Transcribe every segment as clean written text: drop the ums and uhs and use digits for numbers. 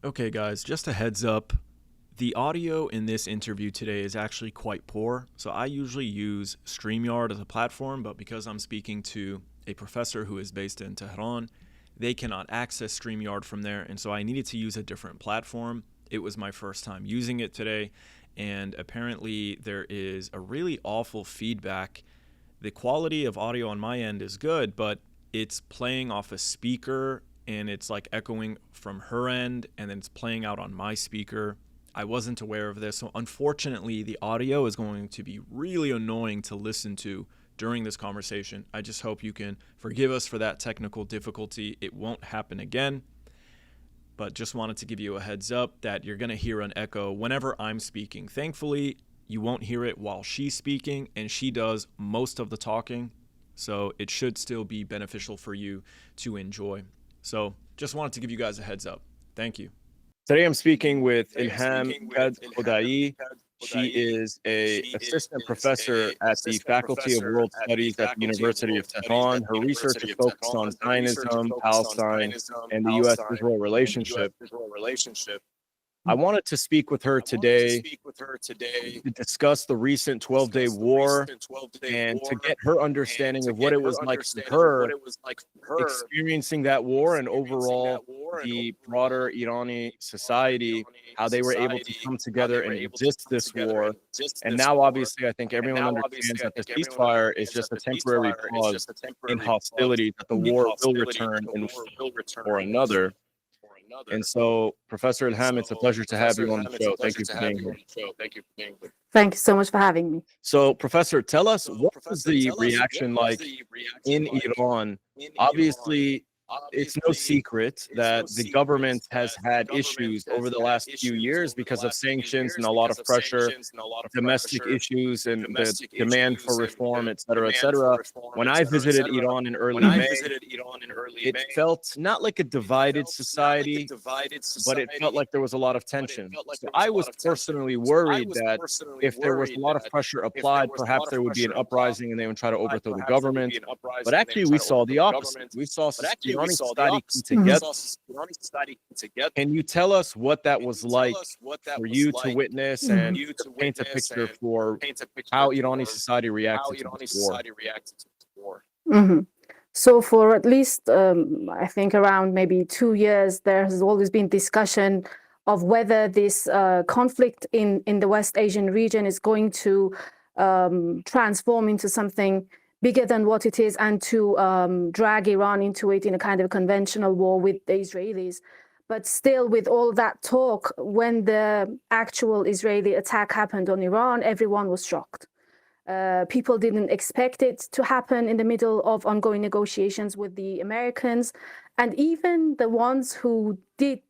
Okay, guys, just a heads up. The audio in this interview today is actually quite poor. So I usually use StreamYard as a platform, but because I'm speaking to a professor who is based in Tehran, they cannot access StreamYard from there. And so I needed to use a different platform. It was my first time using it today. And apparently there is a really awful feedback. The quality of audio on my end is good, but it's playing off a speaker and it's like echoing from her end and then it's playing out on my speaker. I wasn't aware of this. So unfortunately, the audio is going to be really annoying to listen to during this conversation. I just hope you can forgive us for that technical difficulty. It won't happen again. But just wanted to give you a heads up that you're going to hear an echo whenever I'm speaking. Thankfully, you won't hear it while she's speaking, and she does most of the talking. So it should still be beneficial for you to enjoy. So just wanted to give you guys a heads up. Thank you. Today I'm speaking with Elham Kadkhodaee. She is an assistant professor at the Faculty of World Studies at the University of Tehran. Her research is focused on Zionism, Palestine, and the U.S.-Israel relationship. I wanted to speak with her today to discuss the recent 12-day war and to get her understanding of what it was like for her experiencing that war and overall the broader Irani society, how they were able to come together and resist this war. And now, obviously, I think everyone understands that the ceasefire is just a temporary pause in hostility, that the war will return in one form or another. And so, Professor Elham, it's a pleasure to have you on the show. Thank you for being here. Thank you so much for having me. So, Professor, tell us, what was the reaction like in Iran? Obviously, it's no secret that the government has had issues over the last few years because of sanctions and a lot of pressure, domestic issues and the demand for reform, et cetera, et cetera. When I visited Iran in early May, it felt not like a divided society, but it felt like there was a lot of tension. So I was personally worried that if there was a lot of pressure applied, perhaps there would be an uprising and they would try to overthrow the government. But actually, we saw the opposite. We saw Iranian society come together. Can you tell us what that was like for you to witness and to paint a picture for how Irani society reacted to this war? So for at least, I think around maybe 2 years, there has always been discussion of whether this conflict in the West Asian region is going to transform into something bigger than what it is and to drag Iran into it in a kind of conventional war with the Israelis. But still, with all that talk, when the actual Israeli attack happened on Iran, everyone was shocked. People didn't expect it to happen in the middle of ongoing negotiations with the Americans. And even the ones who did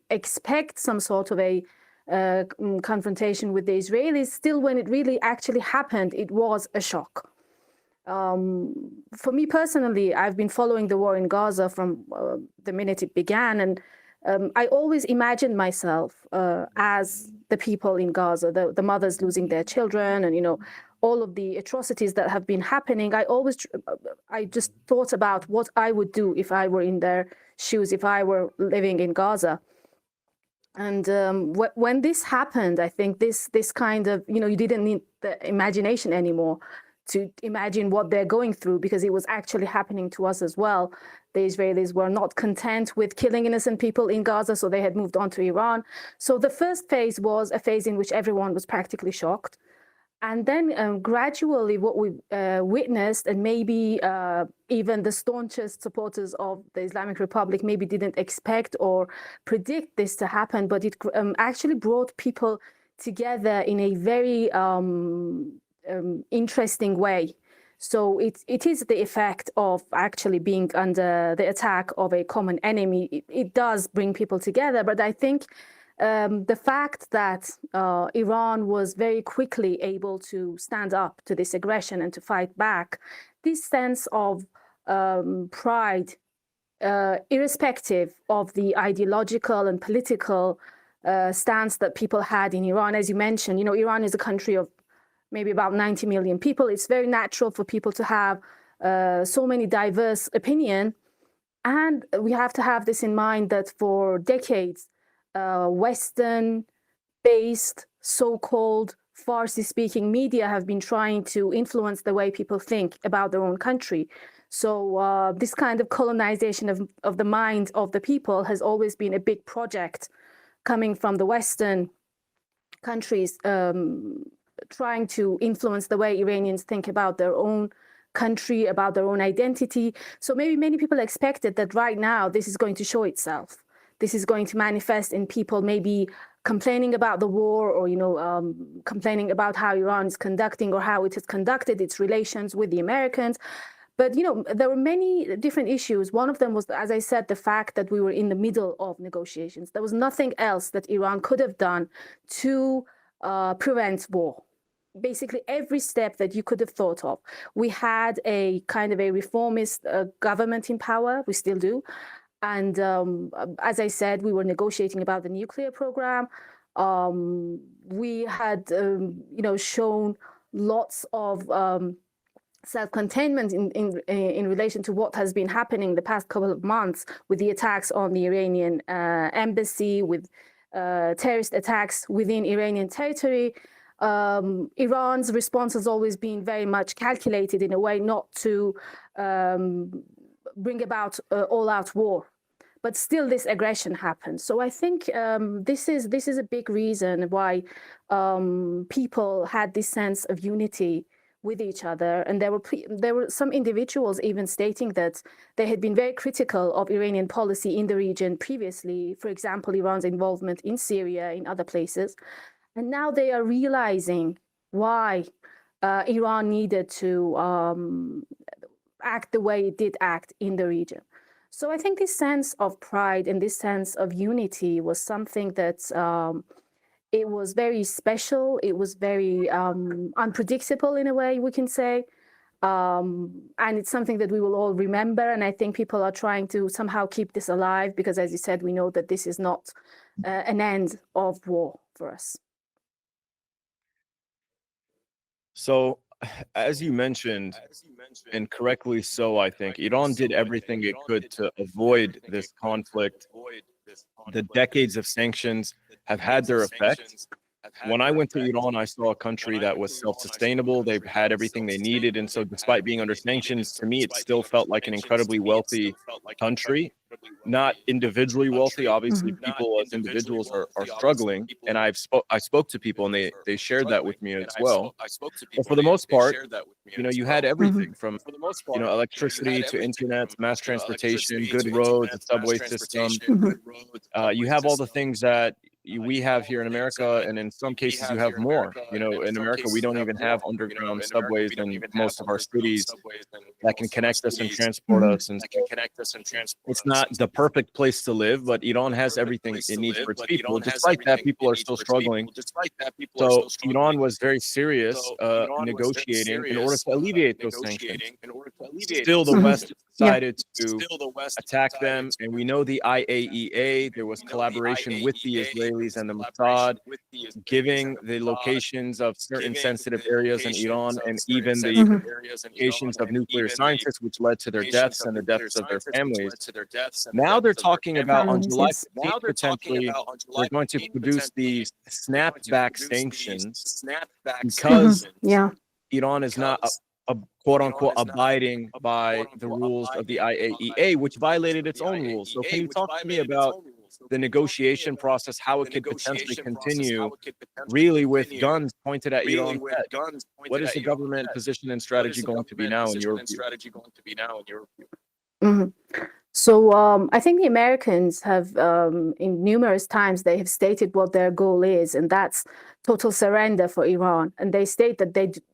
expect some sort of a confrontation with the Israelis, still when it really actually happened, it was a shock. For me personally, I've been following the war in Gaza from the minute it began, and I always imagined myself as the people in Gaza, the mothers losing their children, and all of the atrocities that have been happening. I just thought about what I would do if I were in their shoes, if I were living in Gaza. And when this happened, I think this kind of, you didn't need the imagination anymore to imagine what they're going through, because it was actually happening to us as well. The Israelis were not content with killing innocent people in Gaza, so they had moved on to Iran. So the first phase was a phase in which everyone was practically shocked. And then gradually what we witnessed, and maybe even the staunchest supporters of the Islamic Republic maybe didn't expect or predict this to happen, but it actually brought people together in a very interesting way. So it is the effect of actually being under the attack of a common enemy. It does bring people together, but I think the fact that Iran was very quickly able to stand up to this aggression and to fight back, this sense of pride, irrespective of the ideological and political stance that people had in Iran. As you mentioned, Iran is a country of maybe about 90 million people. It's very natural for people to have so many diverse opinions. And we have to have this in mind that for decades, Western-based so-called Farsi-speaking media have been trying to influence the way people think about their own country. So this kind of colonization of the mind of the people has always been a big project coming from the Western countries, trying to influence the way Iranians think about their own country, about their own identity. So maybe many people expected that right now this is going to show itself. This is going to manifest in people maybe complaining about the war, or complaining about how Iran is conducting or how it has conducted its relations with the Americans. But there were many different issues. One of them was, as I said, the fact that we were in the middle of negotiations. There was nothing else that Iran could have done to prevent war. Basically, every step that you could have thought of. We had a kind of a reformist government in power. We still do. And as I said, we were negotiating about the nuclear program. We had, shown lots of self-containment in relation to what has been happening the past couple of months with the attacks on the Iranian embassy, with terrorist attacks within Iranian territory. Iran's response has always been very much calculated in a way not to bring about all-out war. But still, this aggression happened. So I think this is a big reason why people had this sense of unity with each other. And there were some individuals even stating that they had been very critical of Iranian policy in the region previously, for example, Iran's involvement in Syria, in other places. And now they are realizing why Iran needed to act the way it did act in the region. So I think this sense of pride and this sense of unity was something that it was very special. It was very unpredictable in a way, we can say. And it's something that we will all remember. And I think people are trying to somehow keep this alive because, as you said, we know that this is not an end of war for us. So, as you mentioned, and correctly so, I think, Iran did everything it could to avoid this conflict. The decades of sanctions have had their effect. When I went to Iran, I saw a country that was self-sustainable. They've had everything they needed. And so despite being under sanctions, to me, it still felt like an incredibly wealthy country. Not individually wealthy. Obviously, people as individuals are struggling. And I spoke to people and they shared that with me as well. But for the most part, you had everything from, electricity to internet, to mass transportation, good roads, a subway system. You have all the things that we have here in America, and in some cases you have more. In America, we don't even have underground subways in most of our cities that can connect us and transport us. And it's not the perfect place to live, but Iran has everything it needs for its people. Despite that, people are still struggling. So Iran was very serious negotiating in order to alleviate those sanctions. Still, the West decided to attack them, and we know the IAEA, there was collaboration with the Israelis and the Mossad, giving the locations of certain sensitive areas in Iran, and even the locations of nuclear scientists, which led to their deaths and the deaths of their families. Now they're talking about on July 15th, potentially, they're going to produce the snapback sanctions because Iran is not a quote-unquote abiding by the rules of the IAEA, which violated its own rules. So can you talk to me about the negotiation process, how it could potentially continue really with guns pointed at Iran's head? What is the government position and strategy going to be now in your view? So I think the Americans have, in numerous times, they have stated what their goal is, and that's total surrender for Iran. And they state that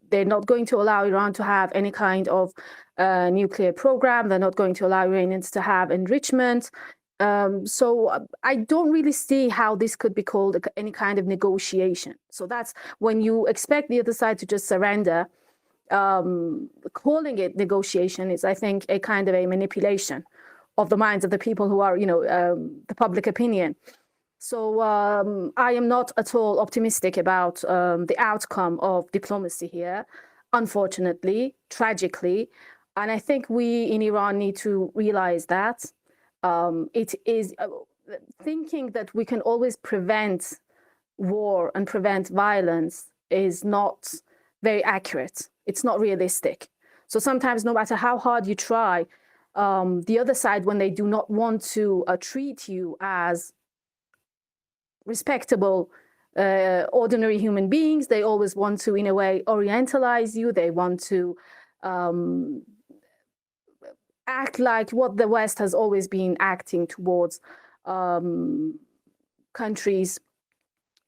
they're not going to allow Iran to have any kind of nuclear program. They're not going to allow Iranians to have enrichment. So I don't really see how this could be called any kind of negotiation. So that's when you expect the other side to just surrender. Calling it negotiation is, I think, a kind of a manipulation of the minds of the people who are, the public opinion. So I am not at all optimistic about the outcome of diplomacy here, unfortunately, tragically. And I think we in Iran need to realize that it is thinking that we can always prevent war and prevent violence is not very accurate. It's not realistic. So sometimes, no matter how hard you try, the other side, when they do not want to treat you as respectable, ordinary human beings, they always want to, in a way, orientalize you. They want to act like what the West has always been acting towards countries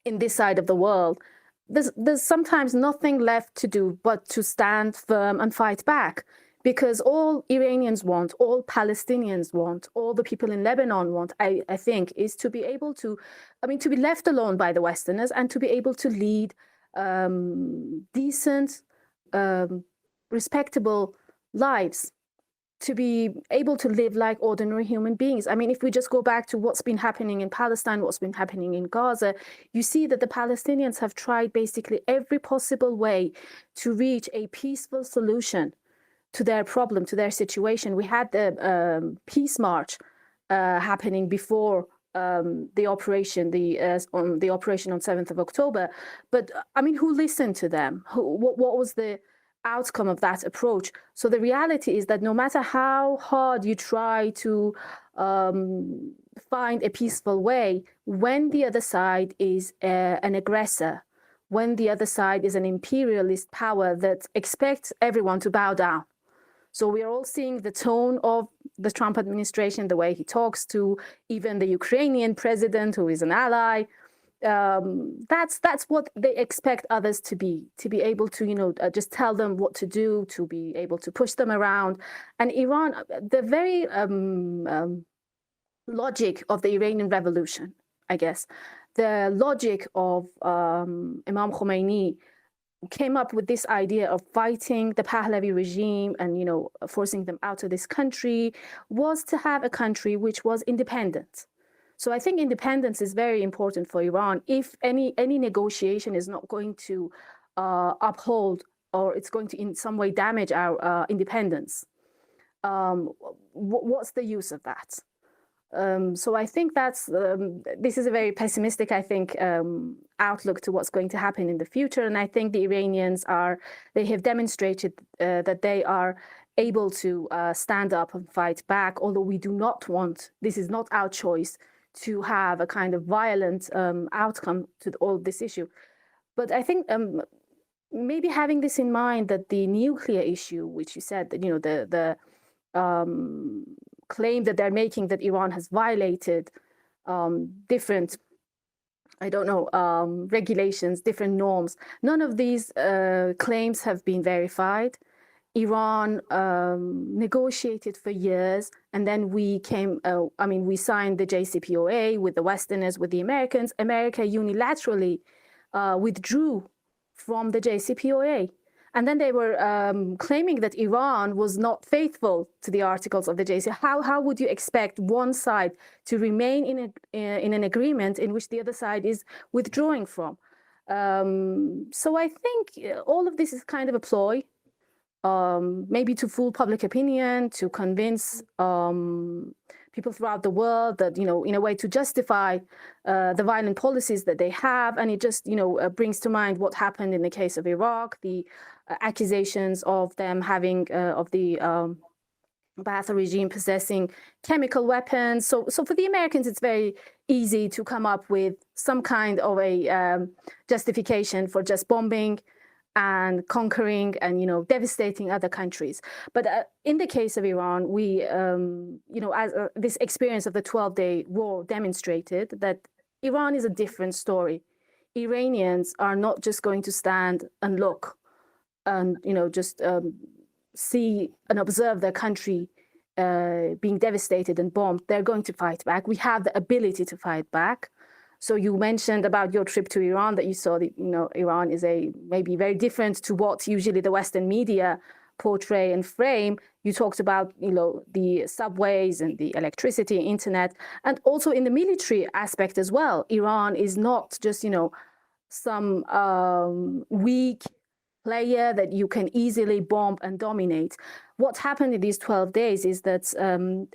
in this side of the world. There's sometimes nothing left to do but to stand firm and fight back, because all Iranians want, all Palestinians want, all the people in Lebanon want, I think, is to be able to, to be left alone by the Westerners and to be able to lead decent, respectable lives, to be able to live like ordinary human beings. I mean, if we just go back to what's been happening in Palestine, what's been happening in Gaza, you see that the Palestinians have tried basically every possible way to reach a peaceful solution to their problem, to their situation. We had the peace march happening before the operation, the operation on 7th of October. But I mean, who listened to them? What was the outcome of that approach? So the reality is that no matter how hard you try to find a peaceful way, when the other side is an aggressor, when the other side is an imperialist power that expects everyone to bow down. So we are all seeing the tone of the Trump administration, the way he talks to even the Ukrainian president, who is an ally. That's what they expect others to be able to, just tell them what to do, to be able to push them around. And Iran, the very logic of the Iranian revolution, I guess, the logic of Imam Khomeini came up with this idea of fighting the Pahlavi regime and, forcing them out of this country, was to have a country which was independent. So I think independence is very important for Iran. If any negotiation is not going to uphold, or it's going to in some way damage our independence, what's the use of that? So I think this is a very pessimistic, I think, outlook to what's going to happen in the future. And I think the Iranians they have demonstrated that they are able to stand up and fight back, although we do not want, this is not our choice, to have a kind of violent outcome to all this issue. But I think maybe having this in mind, that the nuclear issue, which you said, that, the claim that they're making that Iran has violated different, regulations, different norms, none of these claims have been verified. Iran negotiated for years, and then we signed the JCPOA with the Westerners, with the Americans. America unilaterally withdrew from the JCPOA. And then they were claiming that Iran was not faithful to the articles of the JCPOA. How would you expect one side to remain in an agreement in which the other side is withdrawing from? So I think all of this is kind of a ploy, maybe to fool public opinion, to convince people throughout the world that, in a way, to justify the violent policies that they have. And it just, brings to mind what happened in the case of Iraq, the accusations of them having, of the Ba'ath regime possessing chemical weapons. So for the Americans, it's very easy to come up with some kind of a justification for just bombing and conquering and, devastating other countries. But in the case of Iran, we, as this experience of the 12-day war demonstrated, that Iran is a different story. Iranians are not just going to stand and look and, just see and observe their country being devastated and bombed. They're going to fight back. We have the ability to fight back. So you mentioned about your trip to Iran, that you saw that, Iran is maybe very different to what usually the Western media portray and frame. You talked about, the subways and the electricity, internet, and also in the military aspect as well. Iran is not just, some weak player that you can easily bomb and dominate. What happened in these 12 days is that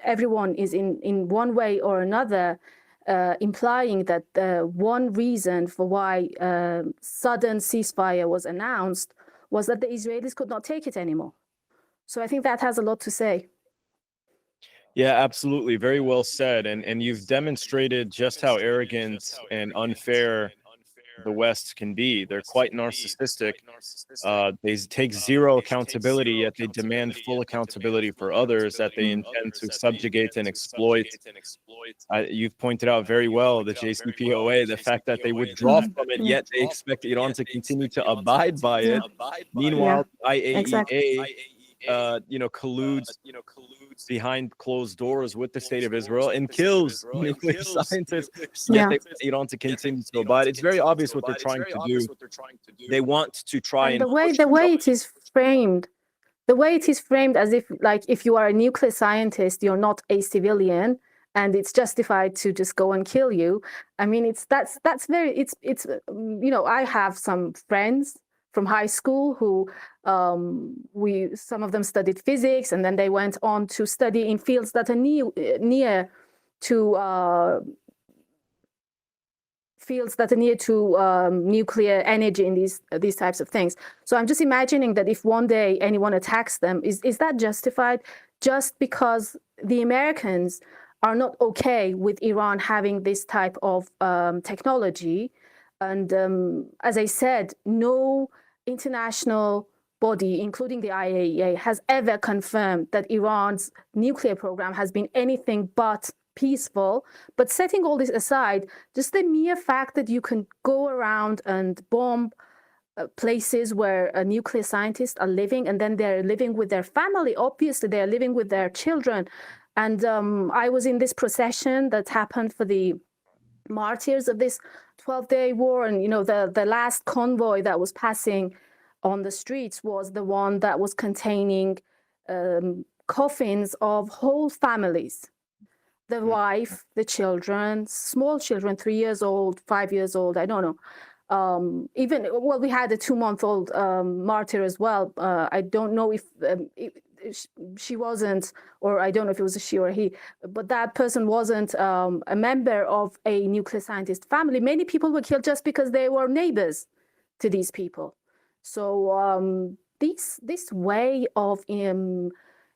everyone is in one way or another implying that one reason for why sudden ceasefire was announced was that the Israelis could not take it anymore. So I think that has a lot to say. Yeah, absolutely. Very well said. And you've demonstrated just how arrogant and unfair the West can be. They're quite narcissistic. They take zero accountability, yet they demand full accountability for others that they intend to subjugate and exploit. You've pointed out very well the JCPOA, the fact that they withdraw from it, yet they expect Iran to continue to abide by it. Meanwhile, IAEA, colludes behind closed doors with the state of Israel and kills nuclear scientists, yet they want Iran to continue to abide. It's very obvious what they're trying to do. They want to try and the way it is framed, as if you are a nuclear scientist, you're not a civilian, and it's justified to just go and kill you. I mean, I have some friends from high school who some of them studied physics, and then they went on to study in fields that are near to nuclear energy in these types of things. So I'm just imagining that if one day anyone attacks them, is that justified just because the Americans are not okay with Iran having this type of technology? And as I said, no international body, including the IAEA, has ever confirmed that Iran's nuclear program has been anything but peaceful. But setting all this aside, just the mere fact that you can go around and bomb places where nuclear scientists are living, and then they're living with their family, obviously they're living with their children. And I was in this procession that happened for the martyrs of this 12-day war, and the last convoy that was passing on the streets was the one that was containing coffins of whole families, the wife, the children, small children, 3 years old, 5 years old, I don't know. We had a 2-month-old martyr as well. I don't know if she wasn't, or I don't know if it was a she or a he, but that person wasn't a member of a nuclear scientist family. Many people were killed just because they were neighbors to these people. So this way of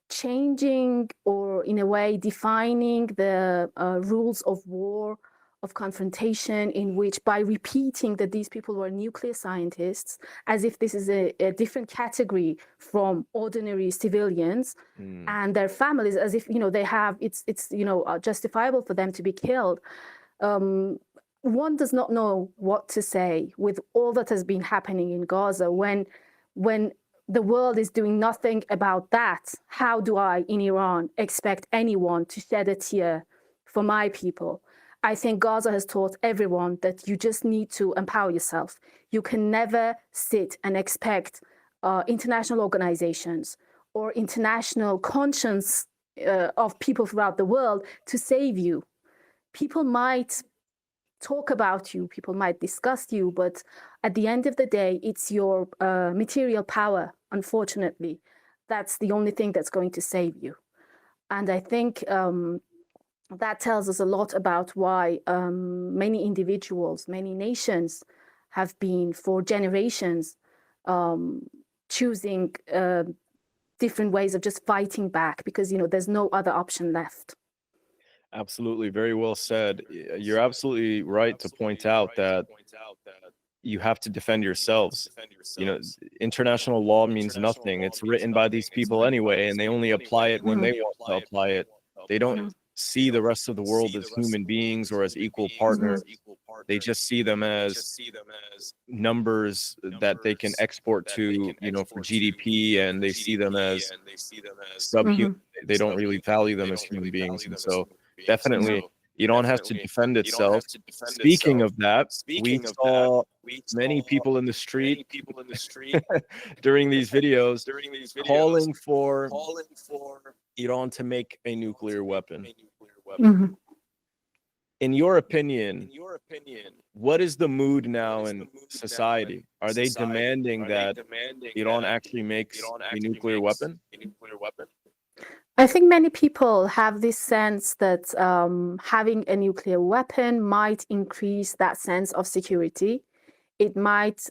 changing, or in a way defining the rules of war, of confrontation, in which by repeating that these people were nuclear scientists, as if this is a different category from ordinary civilians and their families, as if they have it's justifiable for them to be killed. One does not know what to say with all that has been happening in Gaza when the world is doing nothing about that. How do I, in Iran, expect anyone to shed a tear for my people? I think Gaza has taught everyone that you just need to empower yourself. You can never sit and expect international organizations or international conscience of people throughout the world to save you. People might talk about you, people might discuss you, but at the end of the day, it's your material power, unfortunately. That's the only thing that's going to save you. And I think that tells us a lot about why many individuals, many nations have been for generations choosing different ways of just fighting back, because there's no other option left. Absolutely. Very well said. You're absolutely right to point out that you have to defend yourselves. International law means nothing. It's written by these people anyway, and they only apply it when they want to apply it. They don't see the rest of the world as human beings or as equal partners. They just see them as numbers that they can export to, for GDP, and they see them as subhuman. They don't really value them as human beings. And so definitely Iran has to defend itself. Speaking of that, we saw many people in the street during these videos calling for Iran to make a nuclear weapon. In your opinion, what is the mood now in society? Are they demanding that Iran actually makes a nuclear weapon? I think many people have this sense that having a nuclear weapon might increase that sense of security. It might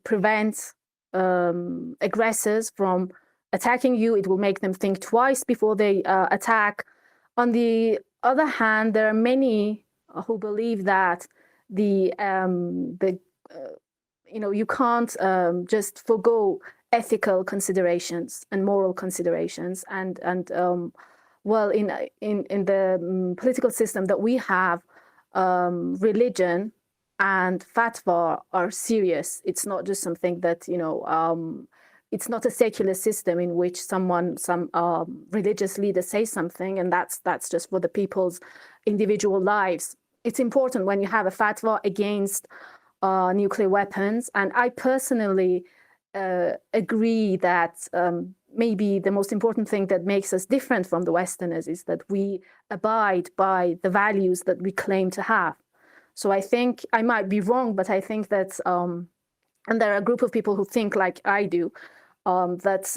prevent aggressors from attacking you. It will make them think twice before they attack. On the other hand, there are many who believe that you can't just forgo ethical considerations and moral considerations, and well, in the political system that we have, religion and fatwa are serious. It's not just something that it's not a secular system in which some religious leader says something and that's just for the people's individual lives. It's important when you have a fatwa against nuclear weapons, and I personally agree that maybe the most important thing that makes us different from the Westerners is that we abide by the values that we claim to have. So I think I might be wrong, but I think that, and there are a group of people who think like I do, that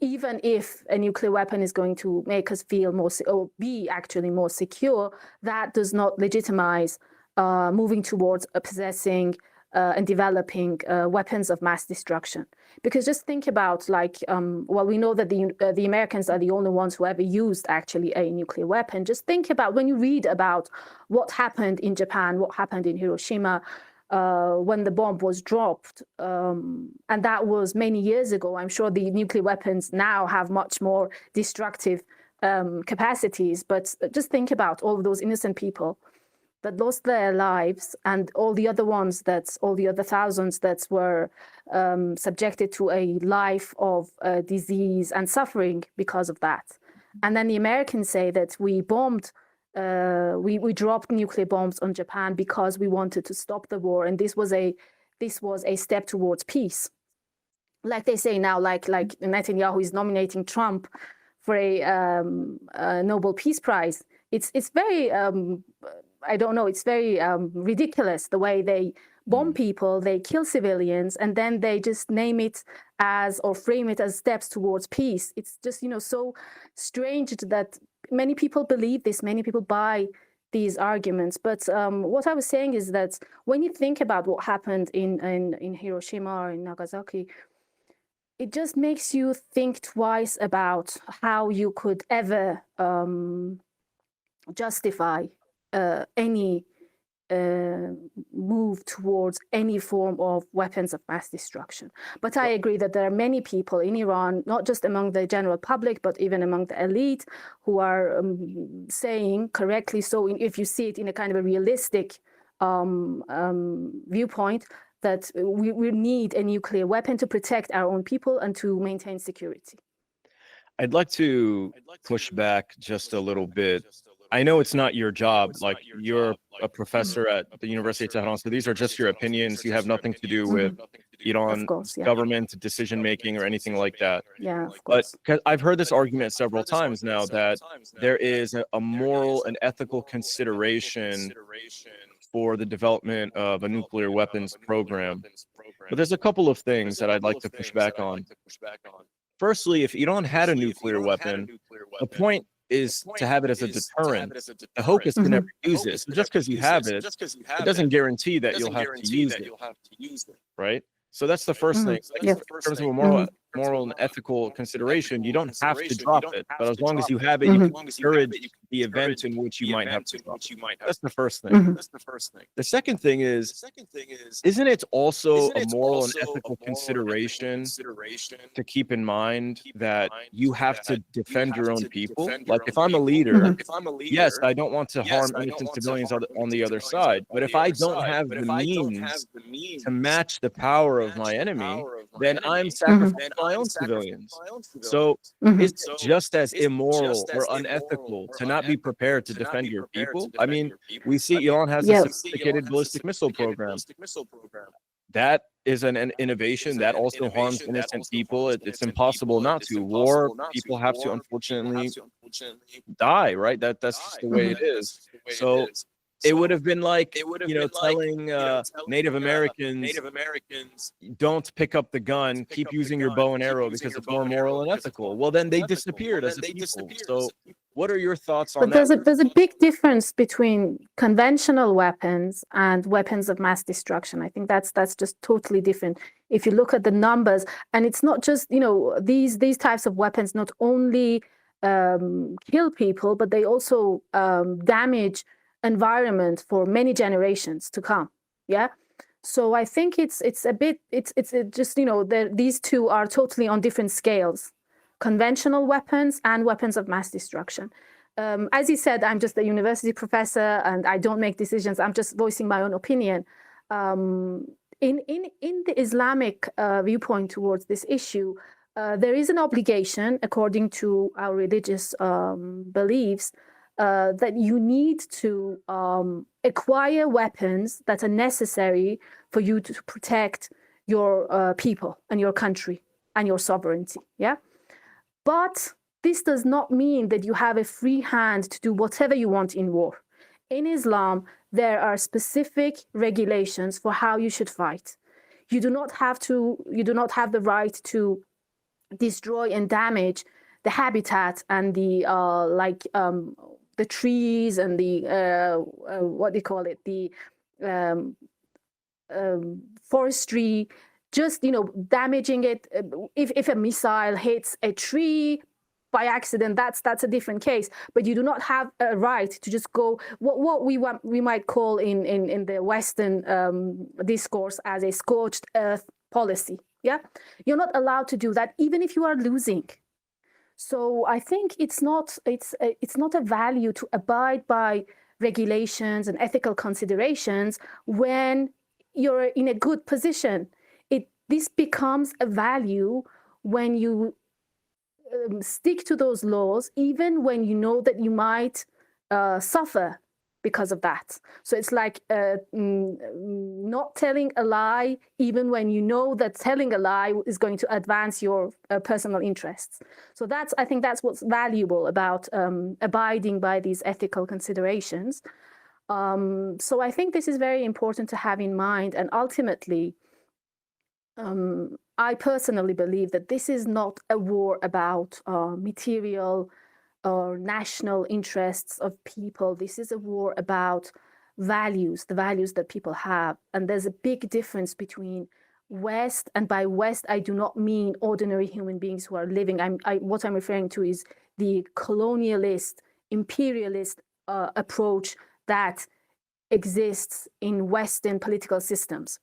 even if a nuclear weapon is going to make us feel more, or be actually more secure, that does not legitimize moving towards possessing and developing weapons of mass destruction. Because just think about, like, well, we know that the Americans are the only ones who ever used actually a nuclear weapon. Just think about when you read about what happened in Japan, what happened in Hiroshima, when the bomb was dropped, and that was many years ago. I'm sure the nuclear weapons now have much more destructive capacities, but just think about all of those innocent people that lost their lives, and all the other thousands that were subjected to a life of disease and suffering because of that. And then the Americans say that we bombed, we dropped nuclear bombs on Japan because we wanted to stop the war, and this was a step towards peace. Like they say now, like Netanyahu is nominating Trump for a Nobel Peace Prize. It's very I don't know, it's very ridiculous the way they bomb people, they kill civilians, and then they just name it as, or frame it as, steps towards peace. It's just, so strange that many people believe this, many people buy these arguments. But what I was saying is that when you think about what happened in Hiroshima or in Nagasaki, it just makes you think twice about how you could ever justify any move towards any form of weapons of mass destruction. But I agree that there are many people in Iran, not just among the general public, but even among the elite, who are saying, correctly so, if you see it in a kind of a realistic viewpoint, that we need a nuclear weapon to protect our own people and to maintain security. I'd like to push back just a little bit. I know it's not your job, like you're a professor at the University of Tehran, so these are just your opinions. You have nothing to do with Iran's government decision-making or anything like that. Yeah, but I've heard this argument several times now that there is a moral and ethical consideration for the development of a nuclear weapons program. But there's a couple of things that I'd like to push back on. Firstly, if Iran had a nuclear weapon, the point is to have it as a deterrent. The hope is to never use it. So just because you have it, it doesn't guarantee that you'll have to use it, right? So that's the first thing. In terms of a moral and ethical consideration, you don't have to drop it, but as long as you have it, you can encourage the event in which you might have to drop it. That's the first thing. The second thing is, isn't it also a moral and ethical consideration to keep in mind that you have to defend your own people? Like, if I'm a leader, yes, I don't want to harm innocent civilians on the other side, but if I don't have the means to match the power of my enemy, then I'm sacrificing my own civilians. So it's just as immoral or unethical to not be prepared to defend your people. I mean, we see Iran has a sophisticated ballistic missile program. That is an innovation that also harms innocent people. It's impossible not to. War, people have to unfortunately die, right? That's just the way it is. So it would have been like, telling Native Americans, don't pick up the gun, keep using your bow and arrow because it's more moral and ethical. Well, then they disappeared as a people. So what are your thoughts on But that? there's a big difference between conventional weapons and weapons of mass destruction. I think that's just totally different. If you look at the numbers, and it's not just, these types of weapons not only kill people, but they also damage environment for many generations to come. Yeah. So I think it's just, these two are totally on different scales: conventional weapons and weapons of mass destruction. As you said, I'm just a university professor and I don't make decisions. I'm just voicing my own opinion. In the Islamic viewpoint towards this issue, there is an obligation, according to our religious beliefs, that you need to acquire weapons that are necessary for you to protect your people and your country and your sovereignty. Yeah. But this does not mean that you have a free hand to do whatever you want in war. In Islam, there are specific regulations for how you should fight. You do not have the right to destroy and damage the habitat and the trees and the what do you call it, the forestry, just damaging it. If a missile hits a tree by accident, that's a different case. But you do not have a right to just go what we might call in the Western discourse as a scorched earth policy. Yeah, you're not allowed to do that, even if you are losing. So I think it's not a value to abide by regulations and ethical considerations when you're in a good position. This becomes a value when you stick to those laws, even when you know that you might suffer because of that. So it's like not telling a lie, even when you know that telling a lie is going to advance your personal interests. So I think that's what's valuable about abiding by these ethical considerations. So I think this is very important to have in mind. And ultimately, I personally believe that this is not a war about material or national interests of people. This is a war about values, the values that people have. And there's a big difference between West, and by West, I do not mean ordinary human beings who are living. What I'm referring to is the colonialist, imperialist approach that exists in Western political systems.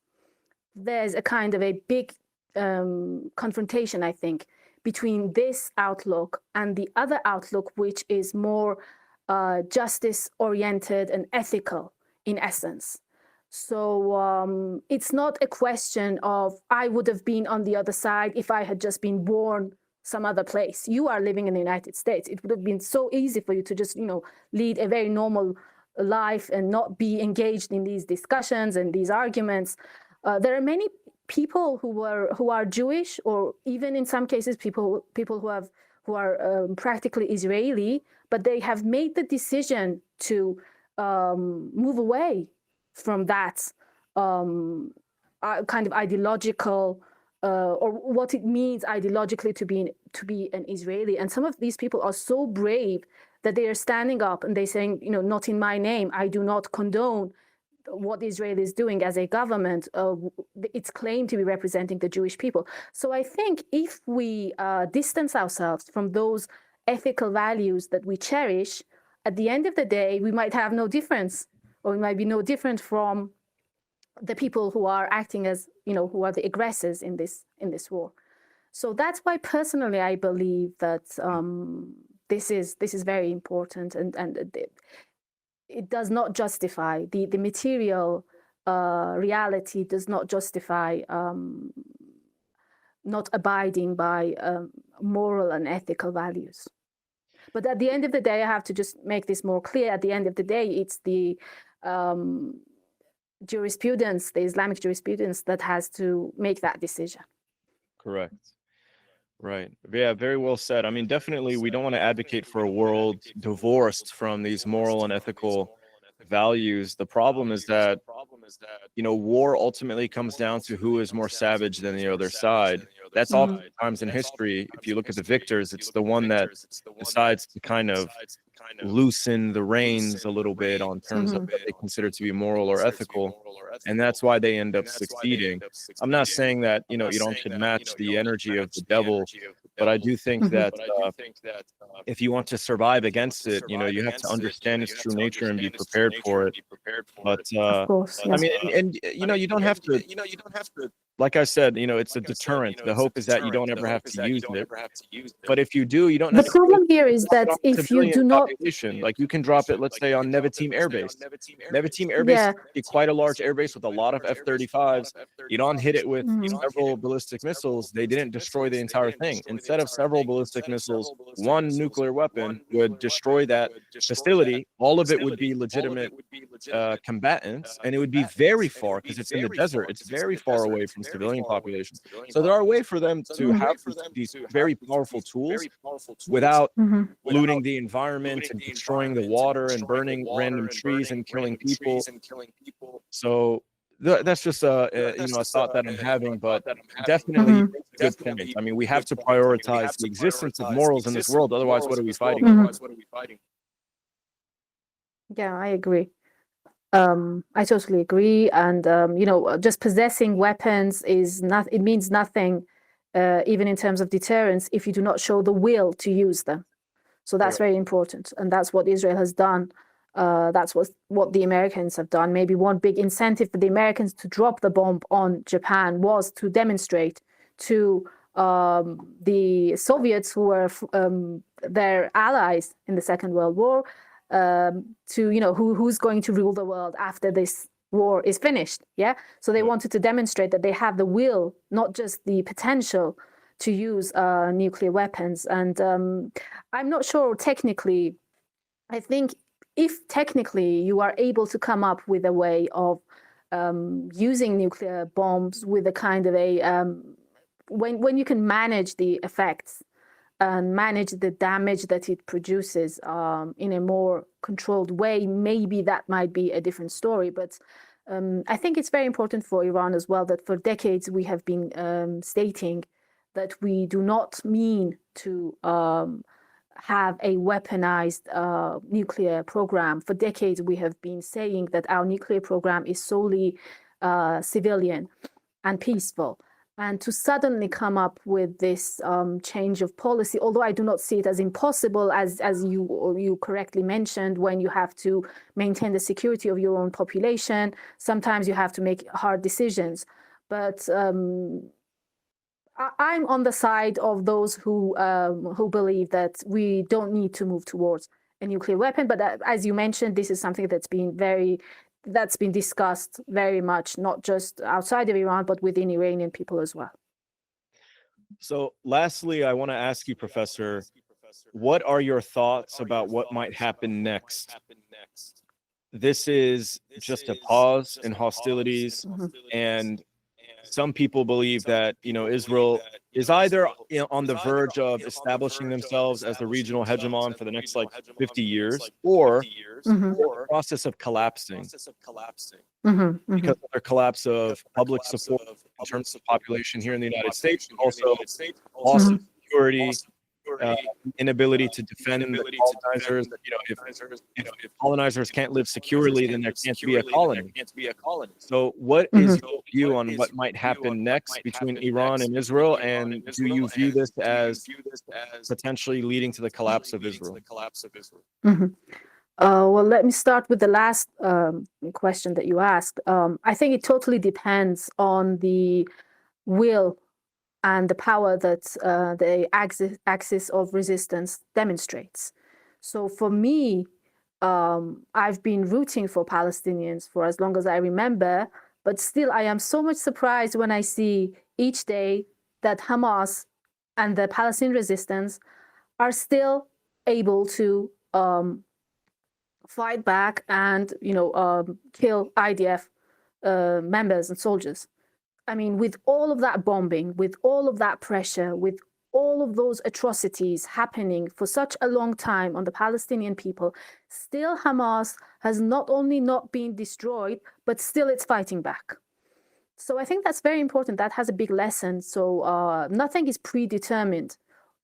There's a kind of a big confrontation, I think, between this outlook and the other outlook, which is more justice-oriented and ethical in essence. So it's not a question of, I would have been on the other side if I had just been born some other place. You are living in the United States. It would have been so easy for you to just, lead a very normal life and not be engaged in these discussions and these arguments. There are many people who are Jewish, or even in some cases people who are practically Israeli, but they have made the decision to move away from that kind of ideological or what it means ideologically to be an Israeli. And some of these people are so brave that they are standing up and they're saying, not in my name. I do not condone what Israel is doing as a government. It's claimed to be representing the Jewish people. So I think if we distance ourselves from those ethical values that we cherish, at the end of the day, we might have no difference, or we might be no different from the people who are acting as, who are the aggressors in this war. So that's why personally I believe that this is very important, and it does not justify the material reality does not justify not abiding by moral and ethical values. But at the end of the day, I have to just make this more clear. At the end of the day, it's the jurisprudence, the Islamic jurisprudence, that has to make that decision. Correct. Right. Yeah, very well said. I mean, definitely we don't want to advocate for a world divorced from these moral and ethical values. The problem is that, war ultimately comes down to who is more savage than the other side. That's oftentimes in history. If you look at the victors, it's the one that decides to kind of loosen the reins a little bit on terms of what they consider to be moral or ethical. And that's why they end up succeeding. I'm not saying that, Iran should match the energy of the devil, but I do think that if you want to survive against it, you have to understand its true nature and be prepared for it. But Of course, I yeah. mean, and you don't have to, like I said, it's a deterrent. The hope is that you don't ever have to use it. But if you do, you don't The necessarily problem here is drop it that on if you civilian do not, population. Like you can drop it, let's say, on Nevatim Air Base. Nevatim Air Base yeah, is quite a large air base with a lot of F-35s. Iran hit it with several ballistic missiles. They didn't destroy the entire thing. Instead of several ballistic missiles, one nuclear weapon would destroy that facility. All of it would be legitimate combatants, and it would be very far because it's in the desert. It's very far away from civilian population. So there are a way for them to have these very powerful tools without polluting the environment and destroying the water and burning random trees and killing people. So that's just a thought that I'm having, but definitely a good point. I mean, we have to prioritize the existence of morals in this world. Otherwise, what are we fighting? yeah, I agree. I totally agree. And, just possessing weapons it means nothing, even in terms of deterrence, if you do not show the will to use them. So that's very important. And that's what Israel has done. That's what the Americans have done. Maybe one big incentive for the Americans to drop the bomb on Japan was to demonstrate to the Soviets, who were their allies in the Second World War, who's going to rule the world after this war is finished. Yeah. So they wanted to demonstrate that they have the will, not just the potential, to use nuclear weapons. And I'm not sure technically. I think if technically you are able to come up with a way of using nuclear bombs with a kind of when you can manage the effects and manage the damage that it produces in a more controlled way, maybe that might be a different story. But I think it's very important for Iran as well that for decades we have been stating that we do not mean to have a weaponized nuclear program. For decades we have been saying that our nuclear program is solely civilian and peaceful. And to suddenly come up with this change of policy, although I do not see it as impossible, as you correctly mentioned, when you have to maintain the security of your own population, sometimes you have to make hard decisions. But I'm on the side of those who believe that we don't need to move towards a nuclear weapon. But as you mentioned, this is something that's been discussed very much, not just outside of Iran, but within Iranian people as well. So lastly, I want to ask you, Professor, what are your thoughts about what might happen next? This is just a pause in hostilities, and some people believe that, Israel is either on the verge of establishing themselves as the regional hegemon for the next 50 years, or the process of collapsing because of their collapse of public support in terms of population here in the United States, and also loss of security, inability to defend the colonizers. If colonizers can't live securely, then there can't be a colony. So what is your view on what might happen next between Iran and Israel, and do you view this as potentially leading to the collapse of Israel? Well, let me start with the last question that you asked. I think it totally depends on the will and the power that the axis of resistance demonstrates. So for me, I've been rooting for Palestinians for as long as I remember, but still I am so much surprised when I see each day that Hamas and the Palestinian resistance are still able to fight back and kill IDF members and soldiers. I mean, with all of that bombing, with all of that pressure, with all of those atrocities happening for such a long time on the Palestinian people, still Hamas has not only not been destroyed, but still it's fighting back. So I think that's very important. That has a big lesson. So nothing is predetermined.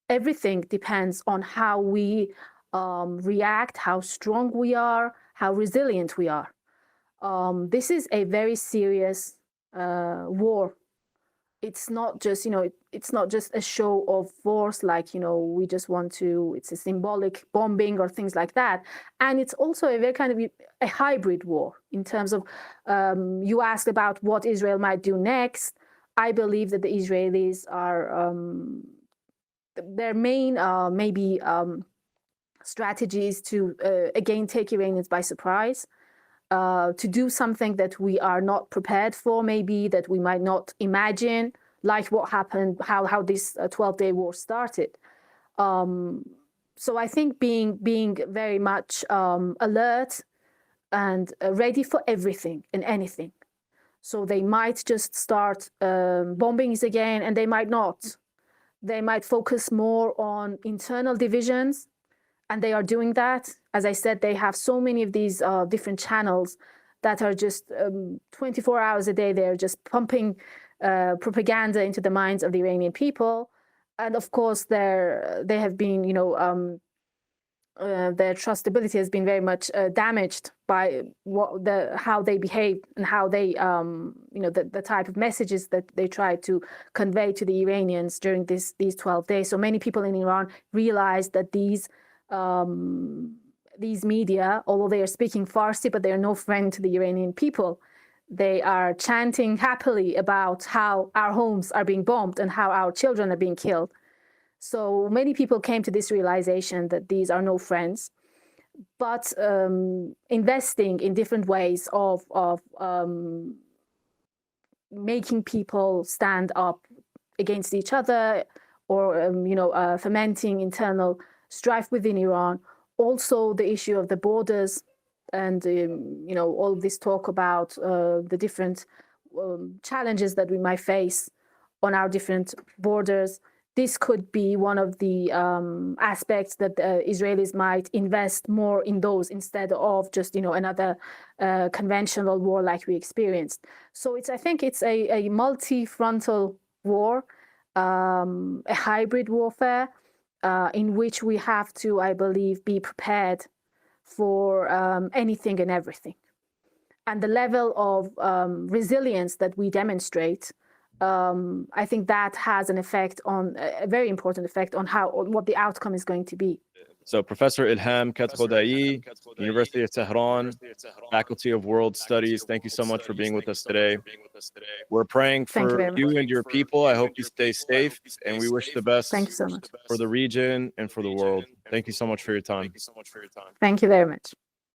Everything depends on how we react, how strong we are, how resilient we are. This is a very serious war. It's not just, it's not just a show of force, like, we just want to, it's a symbolic bombing or things like that. And it's also a very kind of a hybrid war in terms of, you asked about what Israel might do next. I believe that the Israelis are, their main maybe strategies to again take Iranians by surprise, to do something that we are not prepared for, maybe that we might not imagine, like what happened, how this 12-day war started. So I think being very much alert and ready for everything and anything. So they might just start bombings again, and they might not. They might focus more on internal divisions, and they are doing that. As I said, they have so many of these different channels that are just 24 hours a day. They're just pumping propaganda into the minds of the Iranian people. And of course, they have been, their trustability has been very much damaged by how they behave and how they, the type of messages that they try to convey to the Iranians during these 12 days. So many people in Iran realize that these media, although they are speaking Farsi, but they are no friend to the Iranian people. They are chanting happily about how our homes are being bombed and how our children are being killed. So many people came to this realization that these are no friends, but investing in different ways of making people stand up against each other, or fomenting internal strife within Iran. Also, the issue of the borders, and all of this talk about the different challenges that we might face on our different borders. This could be one of the aspects that the Israelis might invest more in those instead of just another conventional war like we experienced. So I think it's a multi-frontal war, a hybrid warfare, in which we have to, I believe, be prepared for anything and everything. And the level of resilience that we demonstrate, I think that has an effect on, a very important effect on what the outcome is going to be. So Professor Elham Kadkhodaee, University of Tehran, Faculty of World Studies, thank you so much for being with us today. We're praying for you and your people. I hope you stay safe, and we wish the best Thank you so much for the region and for the world. Thank you so much for your time. Thank you very much.